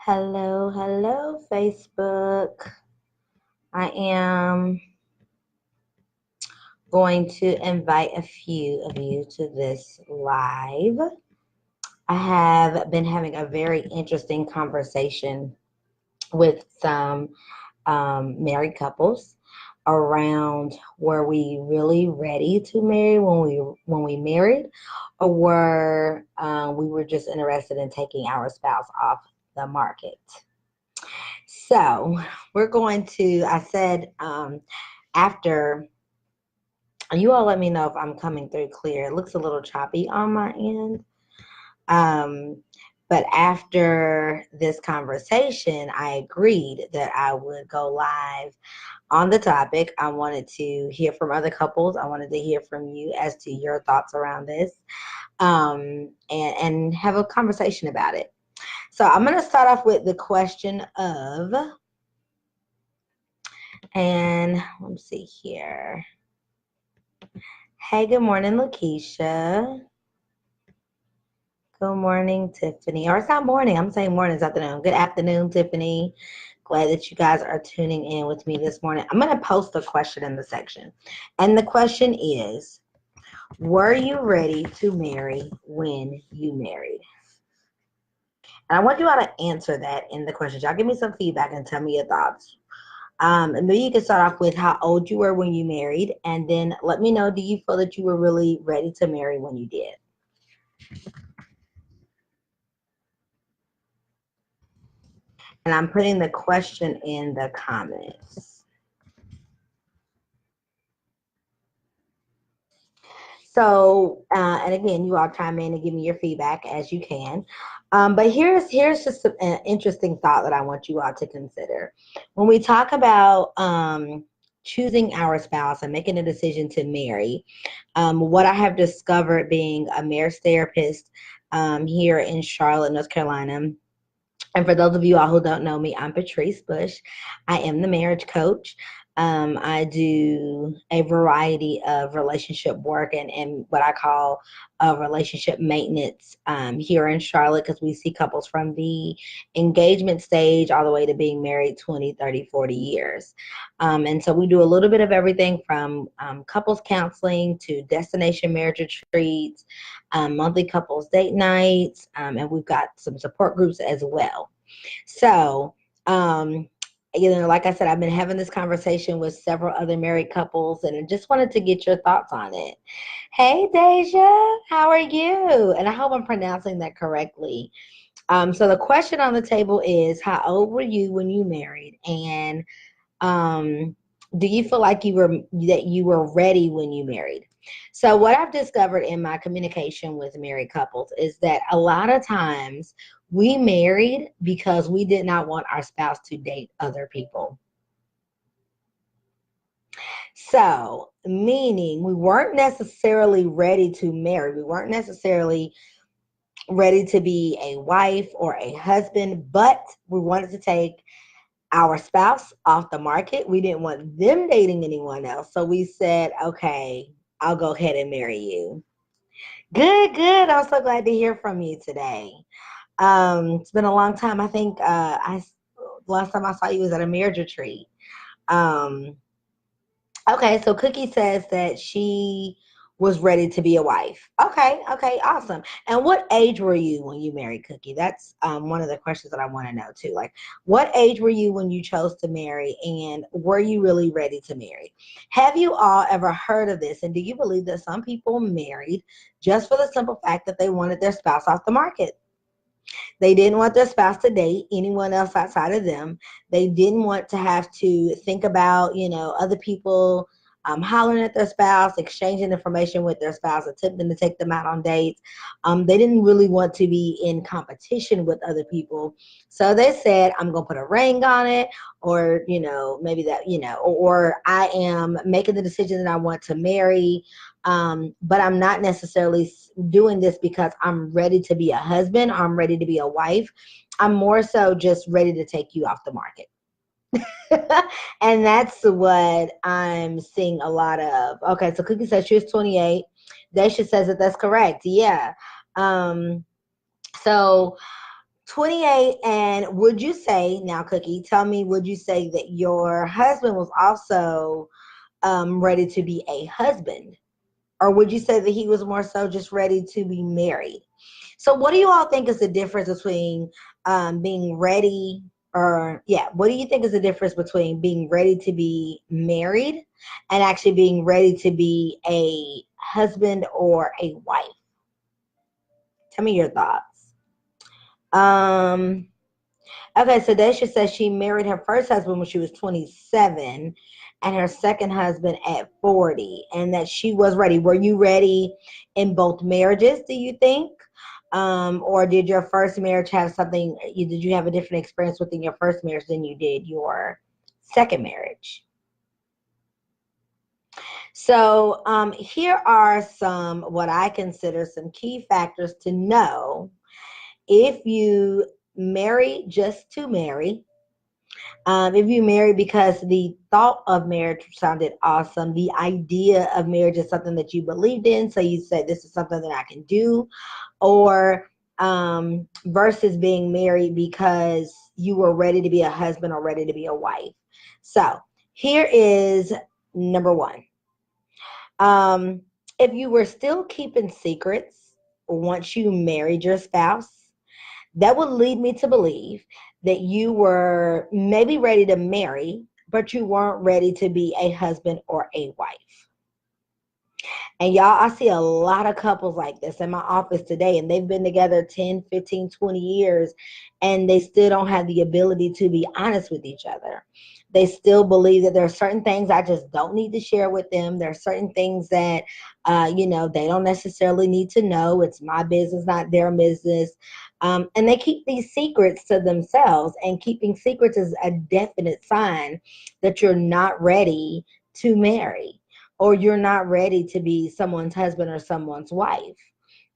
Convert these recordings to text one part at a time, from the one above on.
Hello, hello, Facebook. I am going to invite a few of you to this live. I have been having a very interesting conversation with some married couples around were we really ready to marry when we married, or we were just interested in taking our spouse off the market. So we're going to, I said, after, you all let me know if I'm coming through clear. It looks a little choppy on my end. Um, but after this conversation, I agreed that I would go live on the topic. I wanted to hear from other couples. I wanted to hear from you as to your thoughts around this, and have a conversation about it. So I'm going to start off with the question of, and let's see here. Hey, good morning, Lakeisha. Good morning, Tiffany. Or it's not morning. I'm saying morning, it's afternoon. Good afternoon, Tiffany. Glad that you guys are tuning in with me this morning. I'm going to post a question in the section. And the question is, were you ready to marry when you married? And I want you all to answer that in the questions. Y'all give me some feedback and tell me your thoughts. And maybe you can start off with how old you were when you married, and then let me know, do you feel that you were really ready to marry when you did? And I'm putting the question in the comments. So, and again, you all chime in and give me your feedback as you can. But here's just an interesting thought that I want you all to consider. When we talk about choosing our spouse and making a decision to marry, what I have discovered being a marriage therapist here in Charlotte, North Carolina. And for those of you all who don't know me, I'm Patrice Bush. I am the marriage coach. I do a variety of relationship work and what I call relationship maintenance here in Charlotte, because we see couples from the engagement stage all the way to being married 20, 30, 40 years. And so we do a little bit of everything from couples counseling to destination marriage retreats, monthly couples date nights, and we've got some support groups as well. So, like I said, I've been having this conversation with several other married couples, and I just wanted to get your thoughts on it. Hey, Deja, how are you? And I hope I'm pronouncing that correctly. So the question on the table is, how old were you when you married? And um, do you feel like you were ready when you married? So what I've discovered in my communication with married couples is that a lot of times we married because we did not want our spouse to date other people. So, meaning we weren't necessarily ready to marry. We weren't necessarily ready to be a wife or a husband, but we wanted to take our spouse off the market. We didn't want them dating anyone else. So we said, okay, I'll go ahead and marry you. Good, good. I'm so glad to hear from you today. It's been a long time. I think I last time I saw you was at a marriage retreat. Um, okay, so Cookie says that she was ready to be a wife. Okay, okay, awesome. And what age were you when you married Cookie? That's one of the questions that I want to know too. Like, what age were you when you chose to marry, and were you really ready to marry? Have you all ever heard of this? And do you believe that some people married just for the simple fact that they wanted their spouse off the market? They didn't want their spouse to date anyone else outside of them. They didn't want to have to think about, other people hollering at their spouse, exchanging information with their spouse, attempting to take them out on dates. They didn't really want to be in competition with other people. So they said, I'm going to put a ring on it, or, maybe that, or I am making the decision that I want to marry. But I'm not necessarily doing this because I'm ready to be a husband, or I'm ready to be a wife. I'm more so just ready to take you off the market. And that's what I'm seeing a lot of. Okay, so Cookie says she was 28. Daisha says that that's correct. Yeah. So 28. And would you say, now, Cookie, tell me, would you say that your husband was also ready to be a husband? Or would you say that he was more so just ready to be married? So, what do you all think is the difference between being ready, or, yeah, what do you think is the difference between being ready to be married and actually being ready to be a husband or a wife? Tell me your thoughts. Um, okay, so Daisha says she married her first husband when she was 27 and her second husband at 40, and that she was ready. Were you ready in both marriages, do you think? Or did your first marriage have something, did you have a different experience within your first marriage than you did your second marriage? So here are some, what I consider some key factors to know if you marry just to marry. If you marry because the thought of marriage sounded awesome, the idea of marriage is something that you believed in, so you said, this is something that I can do, or versus being married because you were ready to be a husband or ready to be a wife. So here is number one. Um, if you were still keeping secrets once you married your spouse, that would lead me to believe that you were maybe ready to marry, but you weren't ready to be a husband or a wife. And y'all, I see a lot of couples like this in my office today, and they've been together 10, 15, 20 years, and they still don't have the ability to be honest with each other. They still believe that there are certain things I just don't need to share with them. There are certain things that, they don't necessarily need to know. It's my business, not their business. And they keep these secrets to themselves, and keeping secrets is a definite sign that you're not ready to marry, or you're not ready to be someone's husband or someone's wife.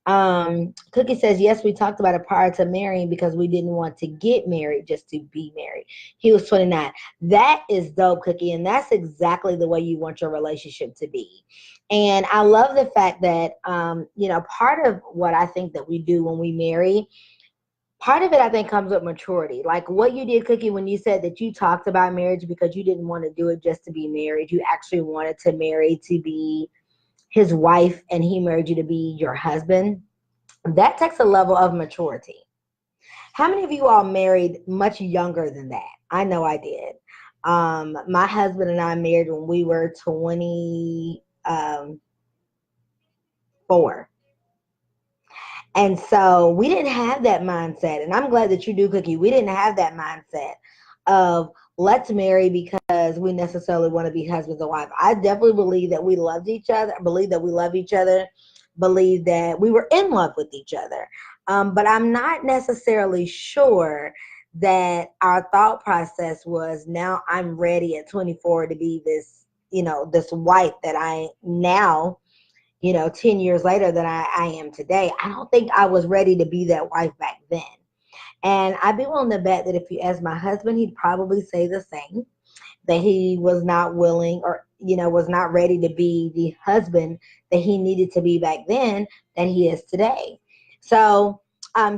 Cookie says, yes, we talked about it prior to marrying because we didn't want to get married just to be married. He was 29. That is dope, Cookie. And that's exactly the way you want your relationship to be. And I love the fact that, part of what I think that we do when we marry, part of it, I think, comes with maturity. Like what you did, Cookie, when you said that you talked about marriage because you didn't want to do it just to be married. You actually wanted to marry to be his wife, and he married you to be your husband. That takes a level of maturity. How many of you all married much younger than that? I know I did. My husband and I married when we were 24. And so we didn't have that mindset. And I'm glad that you do, Cookie. We didn't have that mindset of let's marry because we necessarily want to be husband and wife. I definitely believe that we loved each other. I believe that we love each other. Believe that we were in love with each other. But I'm not necessarily sure that our thought process was, now I'm ready at 24 to be this, this wife that I now, 10 years later that I am today. I don't think I was ready to be that wife back then. And I'd be willing to bet that if you ask my husband, he'd probably say the same, that he was not willing, or, was not ready to be the husband that he needed to be back then that he is today. So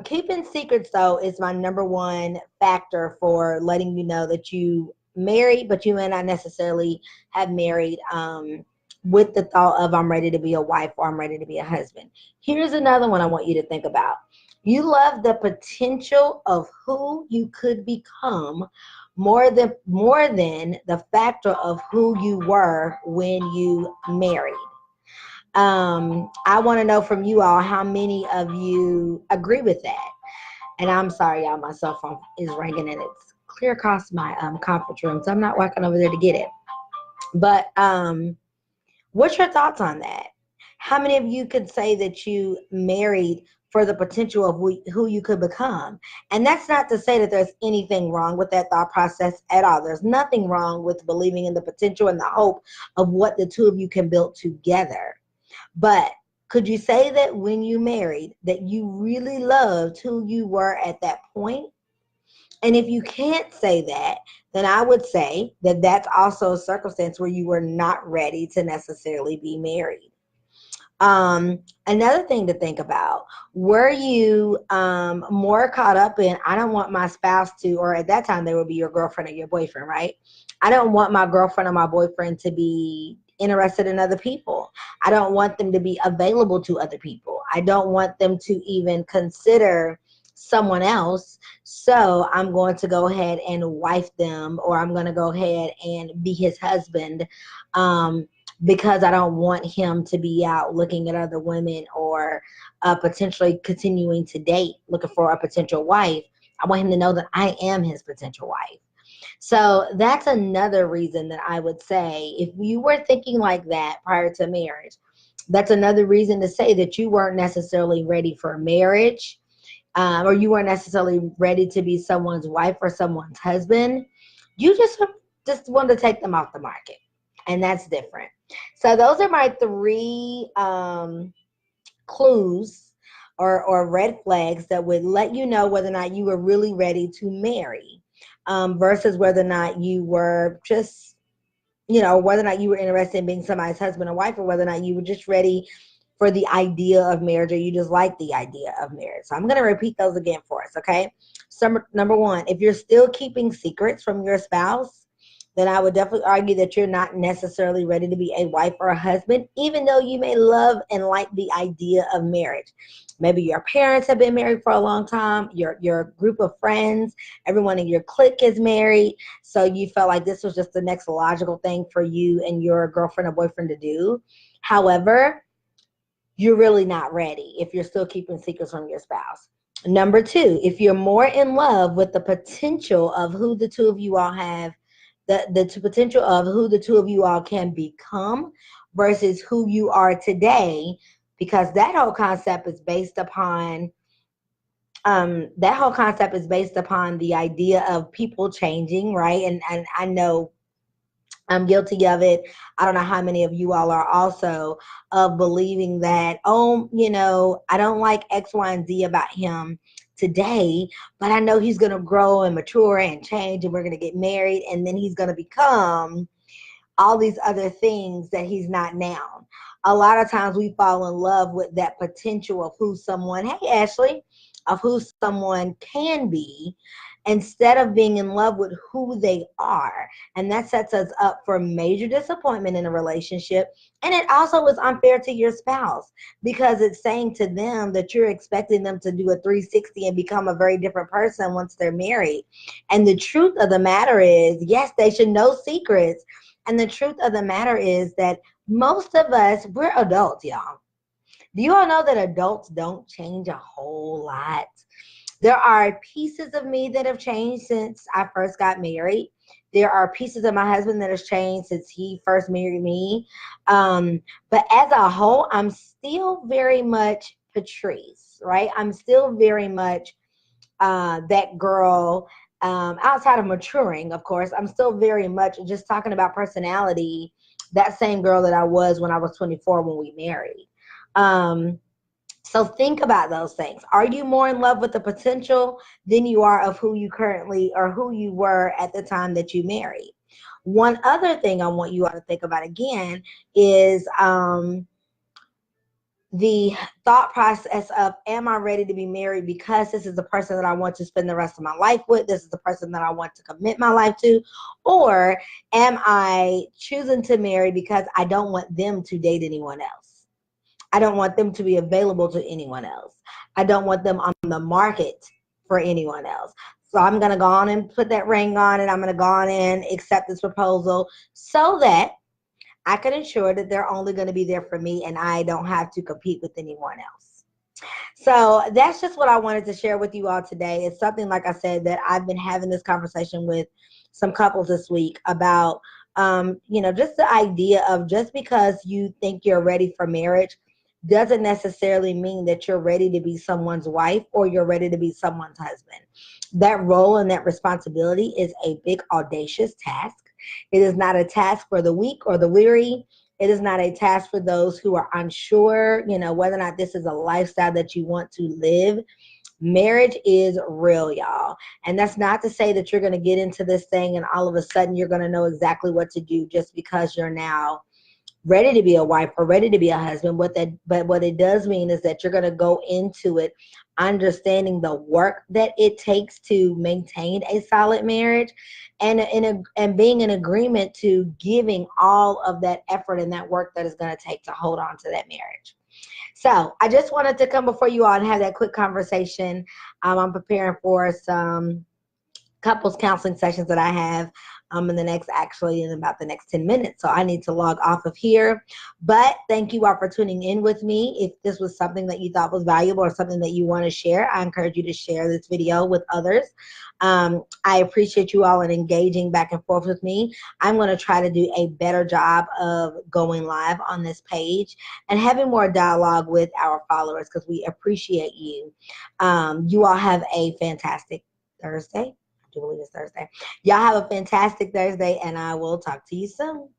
keeping secrets, though, is my number one factor for letting you know that you married, but you may not necessarily have married with the thought of, I'm ready to be a wife or I'm ready to be a husband. Here's another one I want you to think about. You love the potential of who you could become more than the factor of who you were when you married. I want to know from you all, how many of you agree with that? And I'm sorry, y'all, my cell phone is ringing and it's clear across my conference room, so I'm not walking over there to get it. But what's your thoughts on that? How many of you could say that you married for the potential of who you could become? And that's not to say that there's anything wrong with that thought process at all. There's nothing wrong with believing in the potential and the hope of what the two of you can build together. But could you say that when you married that you really loved who you were at that point? And if you can't say that, then I would say that that's also a circumstance where you were not ready to necessarily be married. Another thing to think about, were you more caught up in, I don't want my spouse to, or at that time they would be your girlfriend or your boyfriend, right? I don't want my girlfriend or my boyfriend to be interested in other people. I don't want them to be available to other people. I don't want them to even consider someone else. So I'm going to go ahead and wife them, or I'm going to go ahead and be his husband. Because I don't want him to be out looking at other women, or potentially continuing to date, looking for a potential wife. I want him to know that I am his potential wife. So that's another reason that I would say, if you were thinking like that prior to marriage, that's another reason to say that you weren't necessarily ready for marriage, or you weren't necessarily ready to be someone's wife or someone's husband. You just want to take them off the market, and that's different. So those are my three clues, or red flags that would let you know whether or not you were really ready to marry, versus whether or not you were just, whether or not you were interested in being somebody's husband or wife, or whether or not you were just ready for the idea of marriage, or you just like the idea of marriage. So I'm going to repeat those again for us, okay? So, number one, if you're still keeping secrets from your spouse, then I would definitely argue that you're not necessarily ready to be a wife or a husband, even though you may love and like the idea of marriage. Maybe your parents have been married for a long time, your group of friends, everyone in your clique is married, so you felt like this was just the next logical thing for you and your girlfriend or boyfriend to do. However, you're really not ready if you're still keeping secrets from your spouse. Number two, if you're more in love with the potential of who the two of you all have, the potential of who the two of you all can become versus who you are today, because that whole concept is based upon the idea of people changing, right? And I know I'm guilty of it. I don't know how many of you all are also, of believing that, oh, I don't like X, Y, and Z about him today, but I know he's going to grow and mature and change, and we're going to get married, and then he's going to become all these other things that he's not now. A lot of times we fall in love with that potential of who someone, hey, Ashley, of who someone can be, instead of being in love with who they are. And that sets us up for major disappointment in a relationship. And it also is unfair to your spouse, because it's saying to them that you're expecting them to do a 360 and become a very different person once they're married. And the truth of the matter is, yes, they should know secrets. And the truth of the matter is that most of us, we're adults, y'all. Do you all know that adults don't change a whole lot? There are pieces of me that have changed since I first got married. There are pieces of my husband that has changed since he first married me. But as a whole, I'm still very much Patrice, right? I'm still very much that girl. Outside of maturing, of course, I'm still very much, just talking about personality, that same girl that I was when I was 24 when we married. Um, so think about those things. Are you more in love with the potential than you are of who you currently, or who you were at the time that you married? One other thing I want you all to think about again is the thought process of, am I ready to be married because this is the person that I want to spend the rest of my life with? This is the person that I want to commit my life to? Or am I choosing to marry because I don't want them to date anyone else? I don't want them to be available to anyone else. I don't want them on the market for anyone else. So I'm going to go on and put that ring on, and I'm going to go on and accept this proposal so that I can ensure that they're only going to be there for me and I don't have to compete with anyone else. So that's just what I wanted to share with you all today. It's something, like I said, that I've been having this conversation with some couples this week about, just the idea of, just because you think you're ready for marriage doesn't necessarily mean that you're ready to be someone's wife or you're ready to be someone's husband. That role and that responsibility is a big, audacious task. It is not a task for the weak or the weary. It is not a task for those who are unsure, whether or not this is a lifestyle that you want to live. Marriage is real, y'all. And that's not to say that you're going to get into this thing and all of a sudden you're going to know exactly what to do just because you're now ready to be a wife or ready to be a husband. But what it does mean is that you're going to go into it understanding the work that it takes to maintain a solid marriage, and being in agreement to giving all of that effort and that work that is going to take to hold on to that marriage. So I just wanted to come before you all and have that quick conversation. I'm preparing for some couples counseling sessions that I have in about the next 10 minutes. So I need to log off of here. But thank you all for tuning in with me. If this was something that you thought was valuable or something that you want to share, I encourage you to share this video with others. I appreciate you all and engaging back and forth with me. I'm going to try to do a better job of going live on this page and having more dialogue with our followers because we appreciate you. You all have a fantastic Thursday. I do believe it's Thursday. Y'all have a fantastic Thursday, and I will talk to you soon.